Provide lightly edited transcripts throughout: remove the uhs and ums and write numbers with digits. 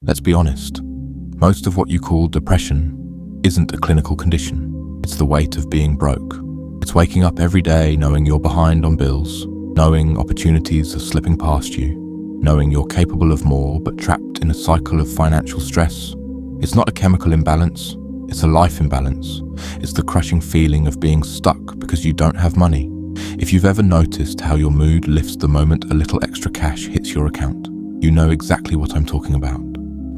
Let's be honest. Most of what you call depression isn't a clinical condition. It's the weight of being broke. It's waking up every day knowing you're behind on bills, knowing opportunities are slipping past you, knowing you're capable of more but trapped in a cycle of financial stress. It's not a chemical imbalance, it's a life imbalance. It's the crushing feeling of being stuck because you don't have money. If you've ever noticed how your mood lifts the moment a little extra cash hits your account, you know exactly what I'm talking about.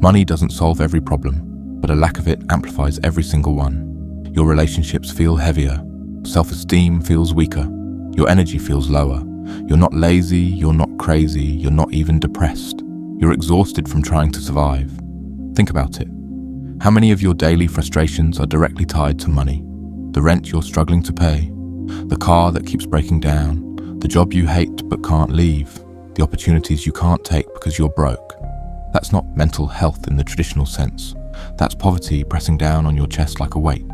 Money doesn't solve every problem, but a lack of it amplifies every single one. Your relationships feel heavier, self-esteem feels weaker, your energy feels lower. You're not lazy, you're not crazy, you're not even depressed. You're exhausted from trying to survive. Think about it. How many of your daily frustrations are directly tied to money? The rent you're struggling to pay, the car that keeps breaking down, the job you hate but can't leave, the opportunities you can't take because you're broke. That's not mental health in the traditional sense. That's poverty pressing down on your chest like a weight.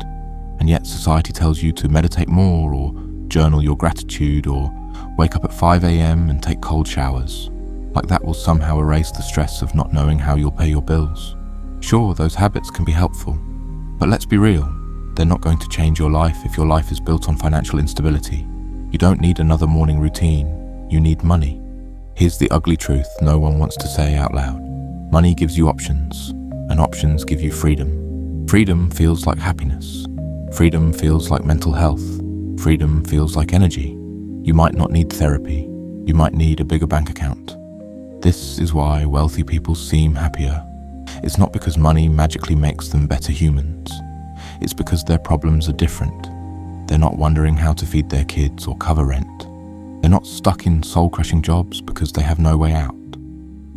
And yet society tells you to meditate more, or journal your gratitude, or wake up at 5 a.m. and take cold showers. Like that will somehow erase the stress of not knowing how you'll pay your bills. Sure, those habits can be helpful, but let's be real. They're not going to change your life if your life is built on financial instability. You don't need another morning routine. You need money. Here's the ugly truth no one wants to say out loud. Money gives you options, and options give you freedom. Freedom feels like happiness. Freedom feels like mental health. Freedom feels like energy. You might not need therapy. You might need a bigger bank account. This is why wealthy people seem happier. It's not because money magically makes them better humans. It's because their problems are different. They're not wondering how to feed their kids or cover rent. They're not stuck in soul-crushing jobs because they have no way out.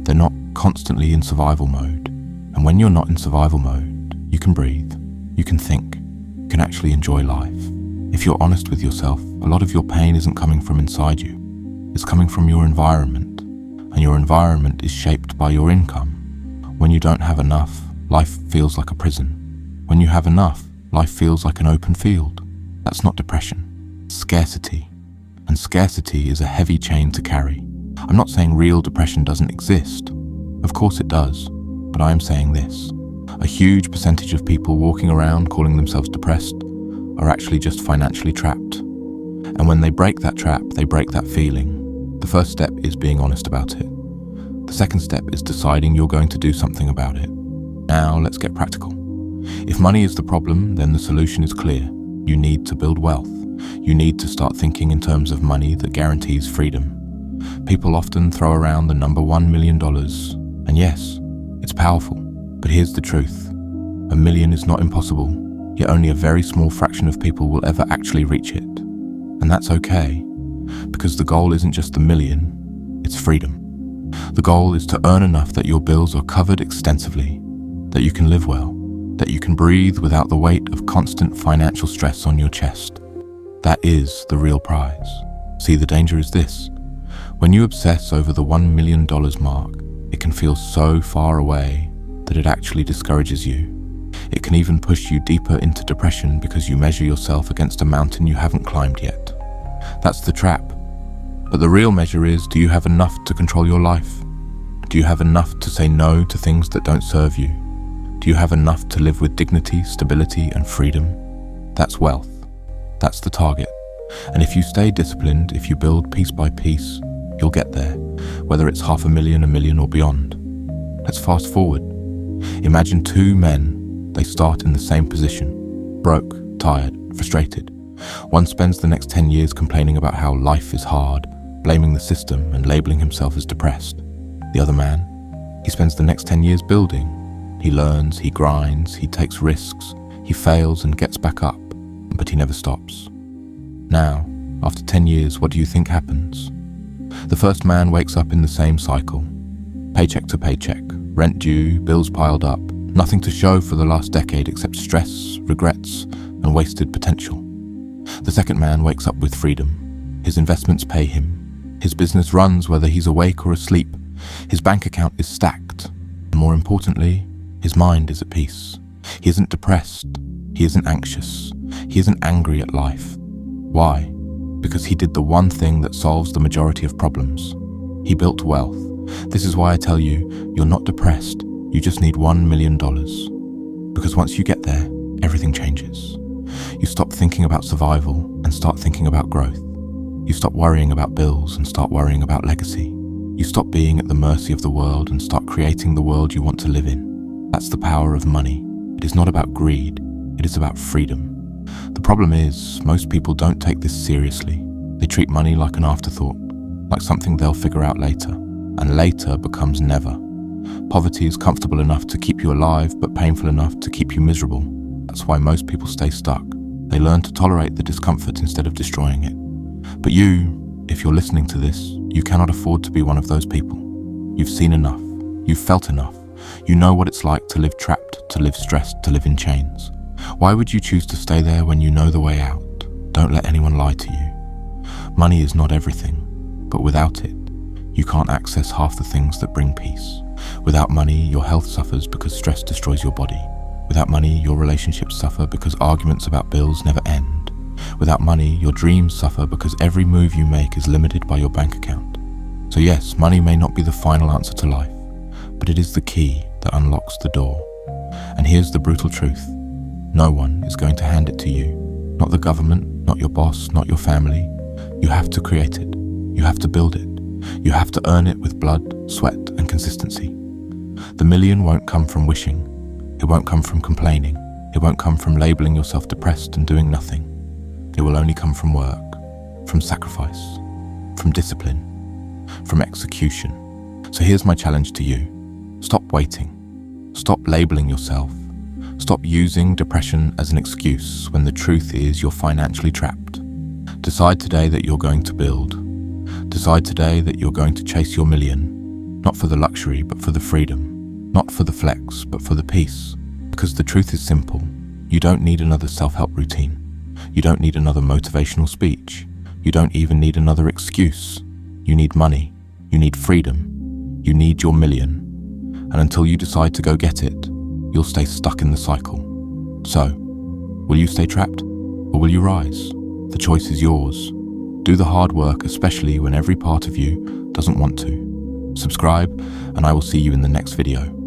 They're not constantly in survival mode. And when you're not in survival mode, you can breathe, you can think, you can actually enjoy life. If you're honest with yourself, a lot of your pain isn't coming from inside you. It's coming from your environment. And your environment is shaped by your income. When you don't have enough, life feels like a prison. When you have enough, life feels like an open field. That's not depression, it's scarcity. And scarcity is a heavy chain to carry. I'm not saying real depression doesn't exist. Of course it does. But I am saying this. A huge percentage of people walking around calling themselves depressed are actually just financially trapped. And when they break that trap, they break that feeling. The first step is being honest about it. The second step is deciding you're going to do something about it. Now let's get practical. If money is the problem, then the solution is clear. You need to build wealth. You need to start thinking in terms of money that guarantees freedom. People often throw around the number $1 million. And yes, it's powerful. But here's the truth. $1 million is not impossible, yet only a very small fraction of people will ever actually reach it. And that's okay, because the goal isn't just the million, it's freedom. The goal is to earn enough that your bills are covered extensively, that you can live well, that you can breathe without the weight of constant financial stress on your chest. That is the real prize. See, the danger is this. When you obsess over the $1 million mark, it can feel so far away that it actually discourages you. It can even push you deeper into depression because you measure yourself against a mountain you haven't climbed yet. That's the trap. But the real measure is, do you have enough to control your life? Do you have enough to say no to things that don't serve you? Do you have enough to live with dignity, stability, and freedom? That's wealth. That's the target. And if you stay disciplined, if you build piece by piece, you'll get there, whether it's $500,000, $1 million, or beyond. Let's fast forward. Imagine two men. They start in the same position, broke, tired, frustrated. One spends the next 10 years complaining about how life is hard, blaming the system and labeling himself as depressed. The other man, he spends the next 10 years building. He learns, he grinds, he takes risks, he fails and gets back up, but he never stops. Now, after 10 years, what do you think happens? The first man wakes up in the same cycle. Paycheck to paycheck, rent due, bills piled up, nothing to show for the last decade except stress, regrets, and wasted potential. The second man wakes up with freedom. His investments pay him. His business runs whether he's awake or asleep. His bank account is stacked. And more importantly, his mind is at peace. He isn't depressed. He isn't anxious. He isn't angry at life. Why? Because he did the one thing that solves the majority of problems. He built wealth. This is why I tell you, you're not depressed. You just need $1 million. Because once you get there, everything changes. You stop thinking about survival and start thinking about growth. You stop worrying about bills and start worrying about legacy. You stop being at the mercy of the world and start creating the world you want to live in. That's the power of money. It is not about greed, it is about freedom. The problem is, most people don't take this seriously. They treat money like an afterthought, like something they'll figure out later, and later becomes never. Poverty is comfortable enough to keep you alive, but painful enough to keep you miserable. That's why most people stay stuck. They learn to tolerate the discomfort instead of destroying it. But you, if you're listening to this, you cannot afford to be one of those people. You've seen enough. You've felt enough. You know what it's like to live trapped, to live stressed, to live in chains. Why would you choose to stay there when you know the way out? Don't let anyone lie to you. Money is not everything, but without it, you can't access half the things that bring peace. Without money, your health suffers because stress destroys your body. Without money, your relationships suffer because arguments about bills never end. Without money, your dreams suffer because every move you make is limited by your bank account. So yes, money may not be the final answer to life, but it is the key that unlocks the door. And here's the brutal truth. No one is going to hand it to you. Not the government, not your boss, not your family. You have to create it. You have to build it. You have to earn it with blood, sweat, and consistency. The million won't come from wishing. It won't come from complaining. It won't come from labeling yourself depressed and doing nothing. It will only come from work, from sacrifice, from discipline, from execution. So here's my challenge to you. Stop waiting. Stop labeling yourself. Stop using depression as an excuse when the truth is you're financially trapped. Decide today that you're going to build. Decide today that you're going to chase your million, not for the luxury, but for the freedom, not for the flex, but for the peace. Because the truth is simple. You don't need another self-help routine. You don't need another motivational speech. You don't even need another excuse. You need money. You need freedom. You need your million. And until you decide to go get it, you'll stay stuck in the cycle. So, will you stay trapped, or will you rise? The choice is yours. Do the hard work, especially when every part of you doesn't want to. Subscribe, and I will see you in the next video.